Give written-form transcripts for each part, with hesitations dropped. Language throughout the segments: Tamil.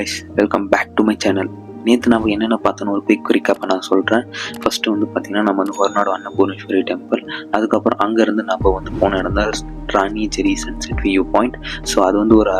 Guys, welcome back to my channel. நேற்று நம்ம என்னென்ன பார்த்தோன்னு ஒரு குயிக் ரீக்காப்பை நான் சொல்கிறேன். ஃபஸ்ட்டு வந்து பார்த்திங்கன்னா நம்ம வந்து ஹொரநாடு அன்னபூர்ணேஸ்வரி டெம்பிள், அதுக்கப்புறம் அங்கேருந்து நம்ம வந்து போன இடம் தான் ராணிச்சேரி சன்செட் வியூ பாயிண்ட். ஸோ அது வந்து ஒரு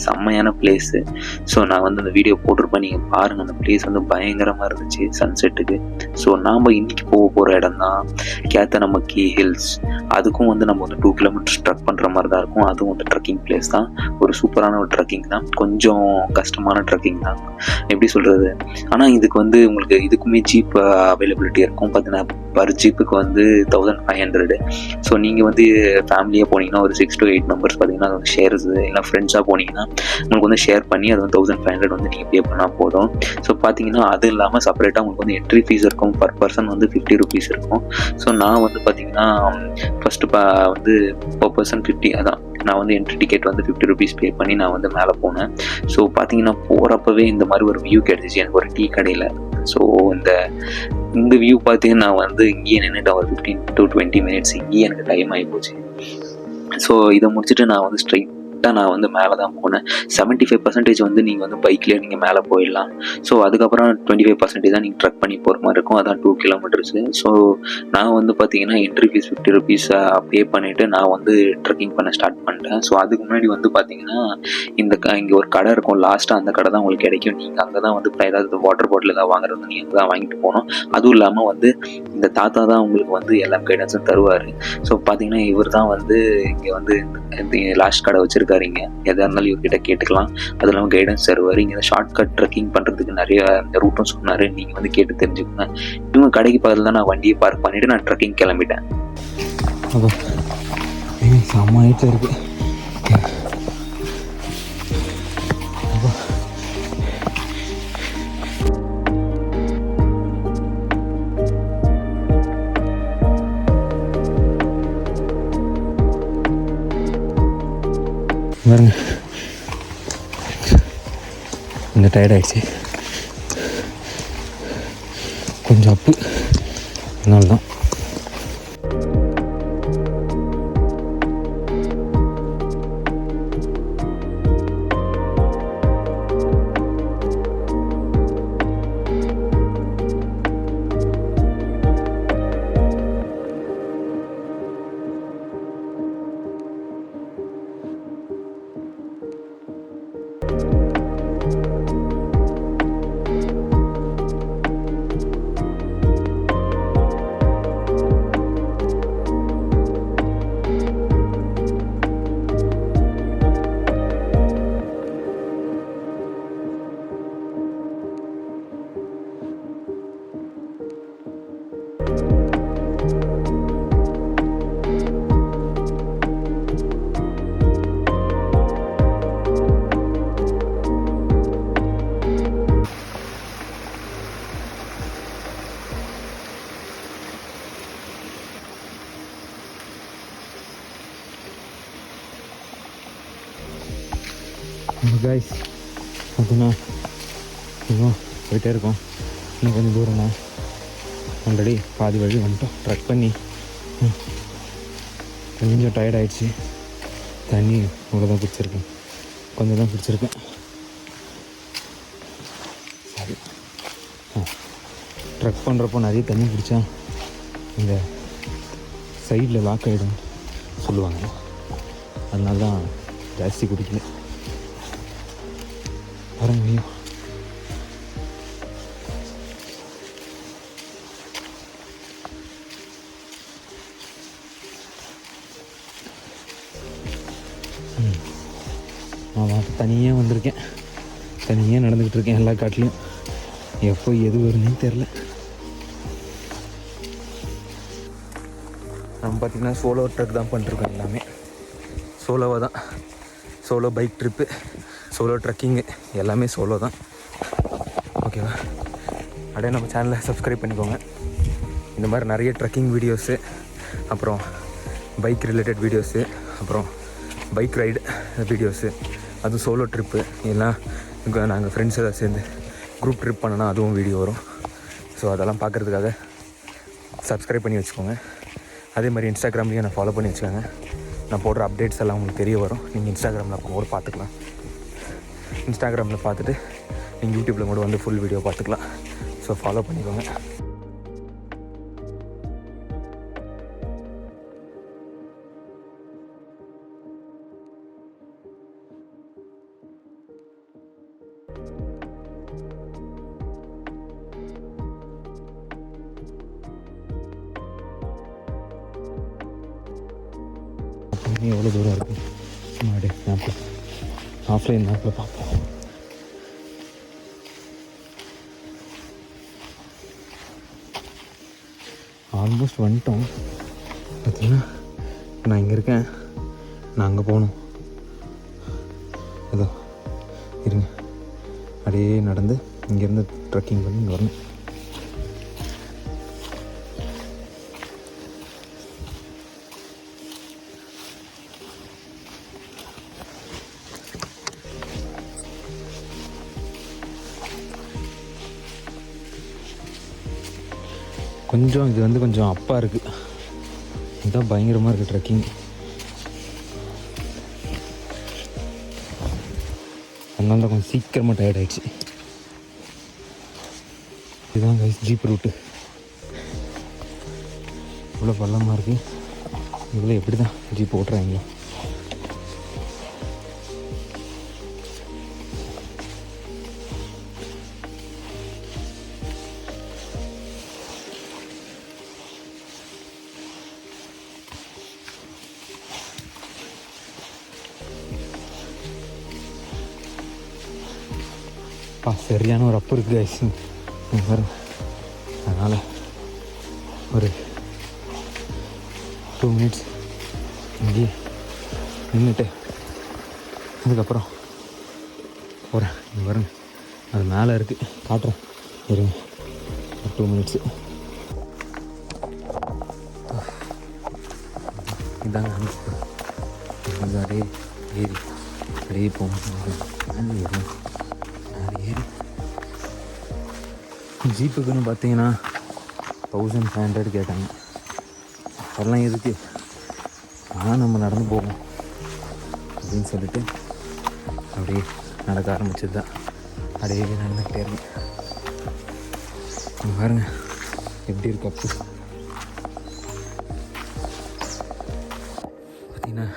செம்மையான பிளேஸு. ஸோ நான் வந்து அந்த வீடியோ போட்டிருப்பேன், நீங்கள் பாருங்கள். அந்த பிளேஸ் வந்து பயங்கரமாக இருந்துச்சு சன்செட்டுக்கு. ஸோ நாம் இன்றைக்கி போகிற இடம் தான் கேத்தனமக்கி ஹில்ஸ். அதுக்கும் வந்து நம்ம வந்து 2 கிலோமீட்டர்ஸ் ட்ரக் பண்ணுற மாதிரி தான் இருக்கும். அதுவும் வந்து ட்ரக்கிங் பிளேஸ் தான். ஒரு சூப்பரான ஒரு ட்ரக்கிங் தான், கொஞ்சம் கஷ்டமான ட்ரக்கிங் தான், எப்படி சொல்கிறது. ஆனால் இதுக்கு வந்து உங்களுக்கு இதுக்குமே ஜீப் அவைலபிலிட்டி இருக்கும். பார்த்தீங்கன்னா பர் ஜீப்புக்கு வந்து 1500. ஸோ நீங்கள் வந்து ஃபேமிலியாக போனீங்கன்னா ஒரு 6 to 8 மெம்பர்ஸ் பார்த்தீங்கன்னா அது வந்து ஷேர்ஸ், இல்லை ஃப்ரெண்ட்ஸாக போனீங்கன்னா உங்களுக்கு வந்து ஷேர் பண்ணி அது வந்து 1500 வந்து நீங்கள் பே பண்ணால் போதும். ஸோ பார்த்தீங்கன்னா அது இல்லாமல் செப்பரேட்டாக உங்களுக்கு வந்து என்ட்ரி ஃபீஸ் இருக்கும். பர் பர்சன் வந்து 50 rupees இருக்கும். ஸோ நான் வந்து பார்த்தீங்கன்னா ஃபஸ்ட்டு வந்து பர் பர்சன் 50, அதான் நான் வந்து என்ட்ரி டிக்கெட் வந்து 50 rupees பே பண்ணி நான் வந்து மேலே போனேன். ஸோ பார்த்தீங்கன்னா போகிறப்பவே இந்த மாதிரி ஒரு வியூ கிடச்சிச்சு எனக்கு ஒரு டீ கடையில். ஸோ இந்த வியூ பார்த்தீங்கன்னா நான் வந்து இங்கேயே நின்றுட்டேன் ஒரு 15 to 20 minutes. இங்கேயே எனக்கு டைம் ஆகி போச்சு. ஸோ இதை முடிச்சுட்டு நான் வந்து ஸ்ட்ரைட்டாக நான் வந்து மேலே தான் போனேன். 75% வந்து நீங்கள் வந்து பைக்லேயே நீங்கள் மேலே போயிடலாம். ஸோ அதுக்கப்புறம் 25% தான் நீங்கள் ட்ரக் பண்ணி போகிற மாதிரி இருக்கும். அதான் 2 கிலோமீட்டர்ஸு. ஸோ நான் வந்து பார்த்தீங்கன்னா என்ட்ரி ஃபீஸ் 50 rupees பே பண்ணிவிட்டு நான் வந்து ட்ரெக்கிங் பண்ண ஸ்டார்ட் பண்ணிட்டேன். ஸோ அதுக்கு முன்னாடி வந்து பார்த்தீங்கன்னா இங்கே ஒரு கடை இருக்கும். லாஸ்ட்டாக அந்த கடை தான் உங்களுக்கு கிடைக்கும். நீங்கள் அங்கே தான் வந்து ஏதாவது வாட்டர் பாட்டில் ஏதாவது வாங்குறது நீங்கள் அங்கே தான் வாங்கிட்டு போகணும். அதுவும் இல்லாமல் வந்து இந்த தாத்தா தான் உங்களுக்கு வந்து எல்லா கைடன்ஸும் தருவார். ஸோ பார்த்தீங்கன்னா இவர் தான் வந்து இங்கே வந்து லாஸ்ட் கடை வச்சுருக்காருங்க. எதாக இருந்தாலும் இவர்கிட்ட கேட்டுக்கலாம். அது இல்லாமல் கைடன்ஸ் தருவார். இங்கே ஷார்ட் கட் ட்ரெக்கிங் பண்ணுறதுக்கு நிறைய ரூட்டும் சொன்னார். நீங்கள் வந்து கேட்டு தெரிஞ்சுக்கோங்க. இவங்க கடைக்கு பக்கத்தில் தான் நான் வண்டியை பார்க் பண்ணிவிட்டு நான் ட்ரெக்கிங் கிளம்பிட்டேன். செம்ம ஹைட்டில் இருக்குது. பாருங்க, இந்த டயர்ட் ஆகிடுச்சு, கொஞ்சம் அப்பு, அதனால தான். கைஸ் பார்த்தீங்கன்னா இன்னும் போயிட்டே இருக்கோம். இன்னும் கொஞ்சம் தூரம் தான். ஆல்ரெடி பாதி வழி வந்துட்டோம். ட்ரக் பண்ணி கொஞ்சம் டயர்ட் ஆகிடுச்சு. தண்ணி இவ்வளோ தான் பிடிச்சிருக்கேன், கொஞ்சம் தான் பிடிச்சிருக்கேன். சரி, ட்ரக் பண்ணுறப்போ நிறைய தண்ணி பிடிச்சா இந்த சைடில் லாக் ஆகிடும் சொல்லுவாங்க. அதனால தான் ஜாஸ்தி குடிக்கல. பாருங்க வியூ. நான் தனியாக வந்திருக்கேன், தனியாக நடந்துக்கிட்டு இருக்கேன் எல்லா காட்டிலையும். எப்போ எது வருதுன்னு தெரில. நம்ம பார்த்திங்கன்னா சோலோ ட்ரக் தான் பண்ணிருக்கோம். எல்லாமே சோலோவாக தான். Solo bike trip, solo trekking, எல்லாமே சோலோ தான். ஓகேவா? அப்படியே நம்ம சேனலை சப்ஸ்கிரைப் பண்ணிக்கோங்க. இந்த மாதிரி நிறைய ட்ரக்கிங் வீடியோஸு, அப்புறம் பைக் ரிலேட்டட் வீடியோஸு, அப்புறம் பைக் ரைடு வீடியோஸு, அதுவும் சோலோ ட்ரிப்பு எல்லாம் நாங்கள் ஃப்ரெண்ட்ஸ் எல்லாம் சேர்ந்து குரூப் ட்ரிப் பண்ணோன்னா அதுவும் வீடியோ வரும். ஸோ அதெல்லாம் பார்க்குறதுக்காக சப்ஸ்கிரைப் பண்ணி வச்சுக்கோங்க. அதே மாதிரி இன்ஸ்டாகிராம்லேயும் நான் ஃபாலோ பண்ணி வச்சுக்கோங்க. நான் போடுற அப்டேட்ஸ் எல்லாம் உங்களுக்கு தெரிய வரும். நீங்கள் இன்ஸ்டாகிராமில் கூட பார்த்துக்கலாம். இன்ஸ்டாகிராமில் பார்த்துட்டு எங்கள் யூடியூப்பில் கூட வந்து ஃபுல் வீடியோ பார்த்துக்கலாம். ஸோ ஃபாலோ பண்ணிக்கோங்க. எவ்வளோ தூரம் இருக்குது மாடு மேப்பில், ஆஃப்லைன் மேப்பில் பார்ப்போம். ஆல்மோஸ்ட் வந்துட்டோம். பார்த்தீங்கன்னா நான் இங்கே இருக்கேன், நான் அங்கே போகணும். ஏதோ இருங்க, அப்படியே நடந்து இங்கேருந்து ட்ரெக்கிங் பண்ணி இங்கே வரணும். கொஞ்சம் இது வந்து கொஞ்சம் அப்பா இருக்குது, இதுதான் பயங்கரமாக இருக்குது ட்ரெக்கிங். அதனால தான் கொஞ்சம் சீக்கிரமாக டயர்ட் ஆகிடுச்சு. இதுதான் கைஸ் ஜீப் ரூட்டு. இவ்வளோ பள்ளமாக இருக்குது, இவ்வளோ எப்படி தான் ஜீப் ஓட்டுறாங்களோ. சரியான ஒரு அப்பு இருக்குது கைஸ் வரும். அதனால் ஒரு 2 மினிட்ஸ் இங்கே நின்றுட்டு அதுக்கப்புறம் போகிறேன். இங்கே வருங்க, அது மேலே இருக்குது, காட்டுறேன் இருங்க. ஒரு 2 மினிட்ஸு இதாங்க அப்படியே ஏறி அப்படியே போகும். ஏறி ஜீப்புக்குன்னு பார்த்தீங்கன்னா 1500 கேட்டாங்க. அதெல்லாம் எதுக்கு, ஆனால் நம்ம நடந்து போவோம் அப்படின்னு சொல்லிட்டு அப்படியே நடக்க ஆரம்பிச்சது தான். அப்படியே நடந்துக்கிட்டே இருந்தேன். பாருங்க எப்படி இருக்கு அப்பு. பார்த்தீங்கன்னா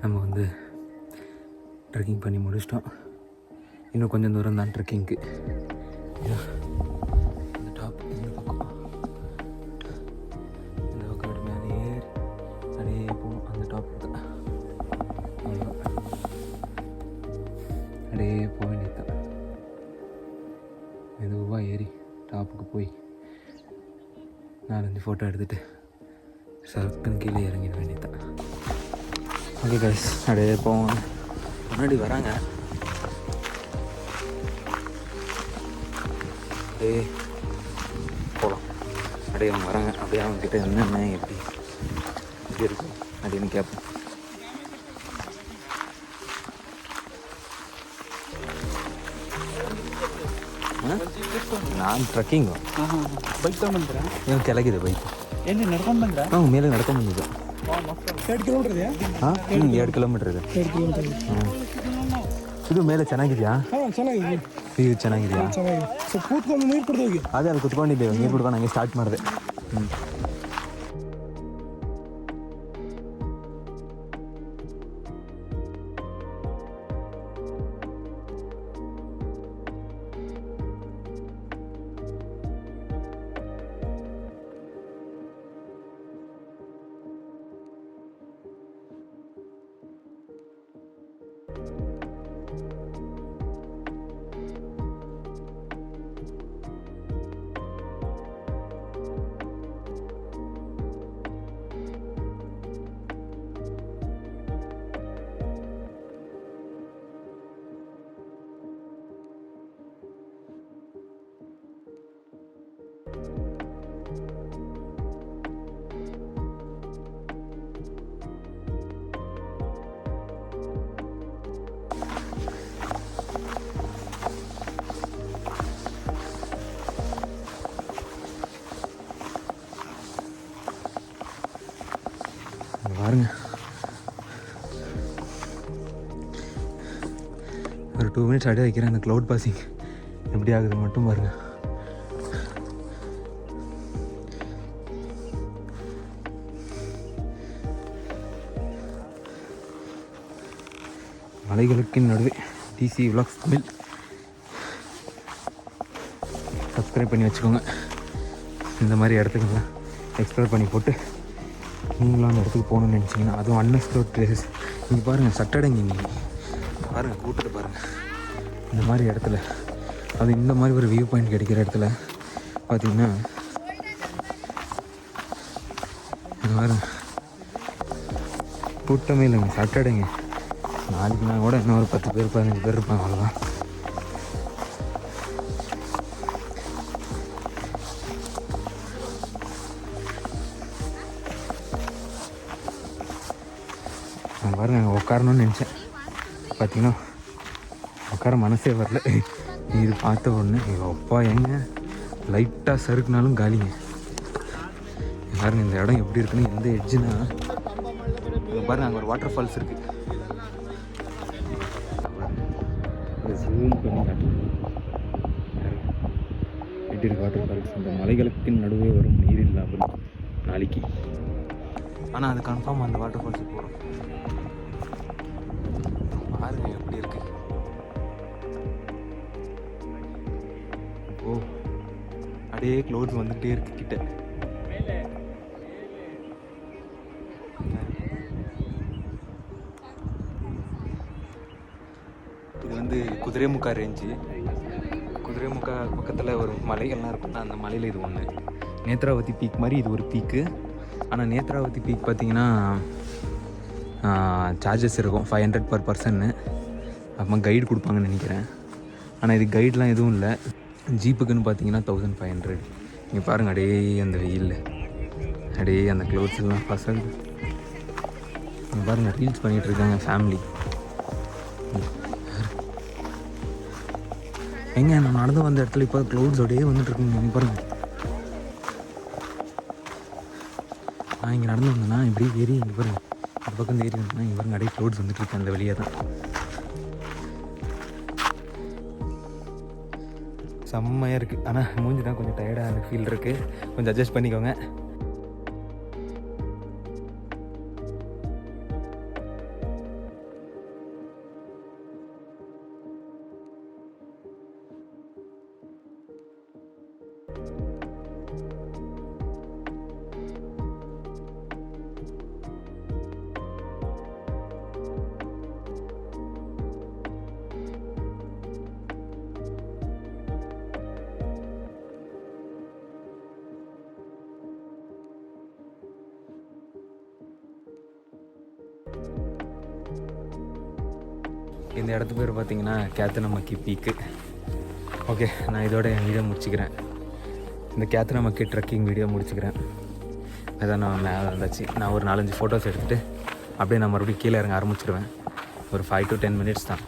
நம்ம வந்து ட்ரெக்கிங் பண்ணி முடிச்சிட்டோம். இன்னும் கொஞ்சம் தூரம் தான் ட்ரெக்கிங்க்கு. இந்த டாப் இந்த பக்கம் அப்படி மேலே ஏறி அப்படியே போகும். அந்த டாப் தான் அப்படியே போக வேண்டியதுதான். மெதுவாக ஏறி டாப்புக்கு போய் 4-5 ஃபோட்டோ எடுத்துகிட்டு சர்க்குன்னு கீழே இறங்கிட வேண்டியதுதான். ஓகே கைஸ், அப்படியே போவோம். முன்னாடி வராங்க, அப்படியே போகலாம். அப்படியே அவங்க வராங்க, அப்படியே அவங்கக்கிட்ட என்னென்ன எப்படி இருக்கும் அப்படின்னு கேட்போம். நான் ட்ரெக்கிங் ಬೈಕ್ ತಗೊಂಡ್ಬಂದ್ರ ಏನು ಕೆಳಗಿದೆ ಬೈಕ್. ಎಲ್ಲಿ ನಡ್ಕೊಂಡು ಬಂದ್ರ? ಹಾಂ, ಮೇಲೆ ನಡ್ಕೊಂಡು ಬಂದಿದ್ದು. 2 ಕಿಲೋಮೀಟರ್ ಇದೆಯಾ? ಹಾಂ, 2 ಕಿಲೋಮೀಟರ್ ಇದೆ. 2 ಕಿಲೋಮೀಟರ್. ಇದು ಮೇಲೆ ಚೆನ್ನಾಗಿದೆಯಾ? ಹಾಂ, ಚೆನ್ನಾಗಿದೆ. ಇದು ಚೆನ್ನಾಗಿದೆಯಾ? ಚೆನ್ನಾಗಿದೆ. ಸ್ವಲ್ಪ ಕೂತ್ಕೊಂಡು ನೀರು ಕುಡ್ದು ಹೋಗಿ. ಅದೇ ಅಲ್ಲಿ ಕುತ್ಕೊಂಡಿದ್ದೇವೆ, ನೀರು ಕುಡ್ಕೊಂಡು ಹಂಗೆ ಸ್ಟಾರ್ಟ್ ಮಾಡಿದೆ. பாருங்க, ஒரு 2 மினிட்ஸ் அப்படியே வைக்கிறேன். அந்த க்ளவுட் பாசிங் எப்படி ஆகுது மட்டும் பாருங்கள். மலைகளுக்கு நடுவே டிசி விலாக்ஸ் தமிழ் சப்ஸ்கிரைப் பண்ணி வச்சுக்கோங்க. இந்த மாதிரி இடத்துக்குலாம் எக்ஸ்ப்ளோர் பண்ணி போட்டு நீங்களும் அந்த இடத்துக்கு போகணுன்னு நினச்சிங்கன்னா, அதுவும் அன்எக்ஸ்ப்ளோர்ட் பிளேசஸ். நீங்கள் பாருங்கள் சட்டடைங்க, நீங்கள் பாருங்கள் கூட்டத்தை பாருங்கள். இந்த மாதிரி இடத்துல, அது இந்த மாதிரி ஒரு வியூ பாயிண்ட் கிடைக்கிற இடத்துல பார்த்திங்கன்னா இந்த மாதிரி கூட்டமே இல்லைங்க, சட்டடைங்க. நாளைக்குனா கூட இன்னும் ஒரு 10 பேர் 15 பேர் இருப்பாங்க, அவ்வளோதான். நான் பாருங்க அங்கே உட்காரணும்னு நினச்சேன், பார்த்தீங்கன்னா உட்கார மனசே வரல. இது பார்த்த உடனே அப்பா எங்க லைட்டாக சறுக்குனாலும் காலிங்க. பாருங்க இந்த இடம் எப்படி இருக்குன்னு, எந்த எட்ஜுன்னா பாருங்க அங்கே ஒரு வாட்டர் ஃபால்ஸ் இருக்குது. ஜூம் பண்ணி காட்டுங்க எப்படி இருக்கு வாட்டர் ஃபால்ஸ். இந்த மலைகளுக்கு நடுவே வரும் நீர் இல்லாமல் நாளைக்கு. ஆனால் அது கன்ஃபார்ம் அந்த வாட்டர் ஃபால்ஸுக்கு போகிறோம். பாருங்க எப்படி இருக்கு. ஓ அப்படியே க்ளோத்ஸ் வந்துகிட்டே இருக்கு கிட்ட. இது வந்து குதிரைமுக்கா ரேஞ்சு. குதிரைமுக்கா பக்கத்தில் ஒரு மலைகள்லாம் இருக்குன்னா அந்த மலையில் இது ஒன்று. நேத்ராவதி பீக் மாதிரி இது ஒரு பீக்கு. ஆனால் நேத்ராவதி பீக் பார்த்திங்கன்னா சார்ஜஸ் இருக்கும் 500 per person. அப்புறமா கைடு கொடுப்பாங்கன்னு நினைக்கிறேன். ஆனால் இது கைடெலாம் எதுவும் இல்லை. ஜீப்புக்குன்னு பார்த்தீங்கன்னா 1500. நீங்கள் பாருங்கள் அப்படியே அந்த வெயிலில் அப்படியே அந்த க்ளோத்ஸ் எல்லாம் பசங்க நீங்கள் பாருங்கள் ரீல்ஸ் பண்ணிகிட்ருக்காங்க ஃபேமிலி. எங்க நான் நடந்து வந்த இடத்துல இப்போ க்ளவுட்ஸ் அப்படியே வந்துட்டுருக்குங்க. நீங்கள் பாருங்கள், நான் இங்கே நடந்து வந்தேன்னா இப்படி ஏறி இங்கே பாருங்கள், அந்த பக்கம் ஏறி வந்தேன்னா இங்கே பாருங்கள் அப்படியே க்ளவுட்ஸ் வந்துட்டுருக்கேன் அந்த வழியாக தான். செம்மையாக இருக்குது. ஆனால் மூஞ்சி தான் கொஞ்சம் டயர்டாக எனக்கு ஃபீல் இருக்குது, கொஞ்சம் அட்ஜஸ்ட் பண்ணிக்கோங்க. இந்த இடத்து பேர் பார்த்தீங்கன்னா கேத்தனமக்கி பீக்கு. ஓகே, நான் இதோட என் வீடியோ முடிச்சுக்கிறேன். இந்த கேத்தனமக்கி ட்ரெக்கிங் வீடியோ முடிச்சுக்கிறேன். அதான் நான் மேலே வந்தாச்சு. நான் ஒரு 4-5 ஃபோட்டோஸ் எடுத்துகிட்டு அப்படியே நான் மறுபடியும் கீழே இறங்க ஆரம்பிச்சிடுவேன். ஒரு 5 to 10 minutes தான்.